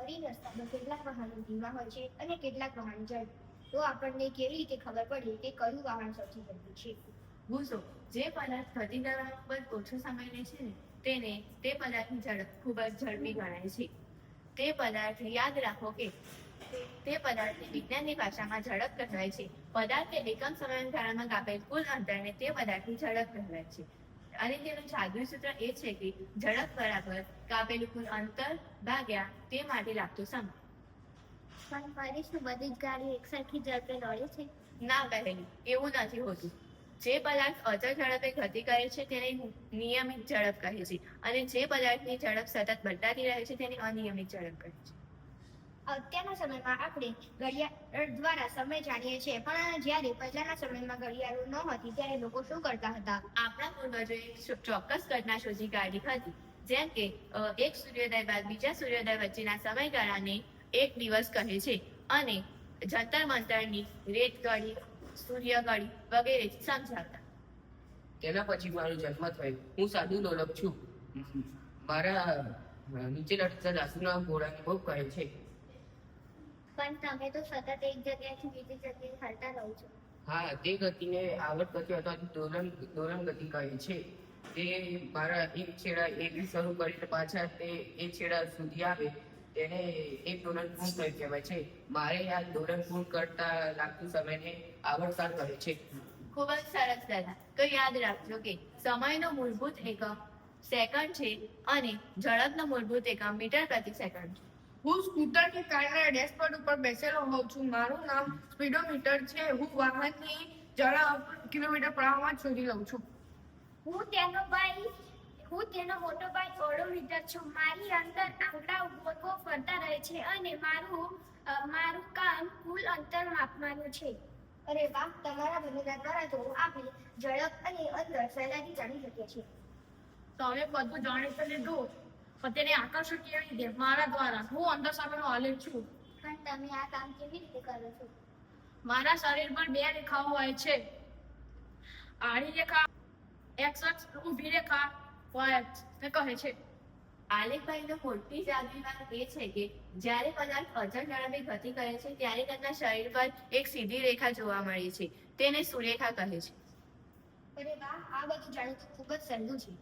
ફરી રસ્તા પર કેટલાક વાહનો ધીમા હોય છે અને કેટલાક વાહન ઝડપી. તો આપણને કેવી રીતે ખબર પડે કે કયું વાહન સૌથી ઝડપી છે? ભૂસો જે પદાર્થ ગતિ કરવામાં ખૂબ જ ઓછો સમય લે છે ને તે પદાર્થની ઝડપ ખૂબ જ ઝડપી ગણાય છે. તે પદાર્થ યાદ રાખો કે તે પદાર્થની વિજ્ઞાનની ભાષામાં ઝડપ કહેવાય છે. પદાર્થે એકમ સમયગાળામાં કાપેલ કુલ અંતરને તે પદાર્થની ઝડપ કહેવાય છે. અને તેનું જાદુઈ સૂત્ર એ છે કે ઝડપ બરાબર કાપેલું કુલ અંતર ભાગ્યા તે માટે લાગતો સમય. પણ ફરીશું બધી જ ગાડી એકસરખી ઝડપે દોડે છે? ના બહેન, એવું નથી હોતું. જે પદાર્થ અચળ ઝડપે ગતિ કરે છે તેને નિયમિત ઝડપ કહે છે અને જે પદાર્થની ઝડપ સતત બદલાતી રહે છે તેને અનિયમિત ઝડપ કહે છે. અત્યારના સમયમાં આપણે ઘડિયાળ દ્વારા સમય જાણીએ છીએ, પણ જ્યારે પહેલાના સમયમાં ઘડિયાળો ન હતી ત્યારે લોકો શું કરતા હતા? આપણા પૂર્વજોએ ચોક્કસ ઘટના શોધી કાઢી હતી, જેમ કે એક સૂર્યોદય બાદ બીજા સૂર્યોદય વચ્ચેના સમયગાળાને એક દિવસ કહે છે અને જંતર મંતરની રેત ઘડી, સૂર્ય ઘડી વગેરે સમજાવતા. તેના પછી મારો જન્મ થયો. હું સાધુ દોલક છું. મારા નીચે લટકતા દાસુના ઘોડાને બહુ કહે છે. પણ તમે તો સતત એક જગ્યાએથી બીજી જગ્યાએ હાલતા રહો છો. હા, તે ગતિને આવર્ત ગતિ અથવા દોલન ગતિ કહે છે. તે મારા એક છેડા એકથી શરૂ કરીને પાછા તે એક છેડા સુધી આવે તેને એક દોલન પૂર્ણ થયું કહેવાય છે. મારે આ દોલન પૂર્ણ કરતા લાગતું સમયને આવર્તકાળ કહે છે. ખૂબ જ સરસ દાદા. તો યાદ રાખજો કે સમયનો મૂળભૂત એકમ સેકન્ડ છે અને ઝડપનો મૂળભૂત એકમ મીટર પ્રતિ સેકન્ડ છે. હું સ્કૂટરની કારના ડેશબોર્ડ ઉપર બેસેલો હોઉં છું. મારું નામ સ્પીડોમીટર છે. હું વાહનની ઝડપ કિલોમીટર પ્રમાણમાં શોધી લઉં છું. હું તેનો મોટો ભાઈ ઓડોમીટર છું. મારી અંદર આંકડા ગોળ ફરતા રહે છે અને મારું કામ કુલ અંતર માપવાનું છે. અરે વાહ, તમારા બંનેના દ્વારા તો આપણે ઝડપ અને અંતર સહેલાઈથી જાણી શકીએ છીએ. તમે બધું જાણી તો લીધું, પણ તેને આકર્ષણ કેવી રીતે? મારા દ્વારા. હું અંદર સામેનો આલેખ છું. પણ તમે આ કામ કેવી રીતે કરો છો? મારા શરીર પર બે રેખાઓ હોય છે. આડી રેખા એક્સ અક્ષ, ઊભી રેખા વાય અક્ષ ને કહે છે. આલેખભાઈનો મોટી જાદુઈ વાત એ છે કે જ્યારે પદાર્થ અચળ ઝડપે ગતિ કરે છે ત્યારે તેમના શરીર પર એક સીધી રેખા જોવા મળે છે. તેને સુરેખા કહે છે. અરે વાહ, આ બધું જાણવું તો ખૂબ જ સહેલું છે.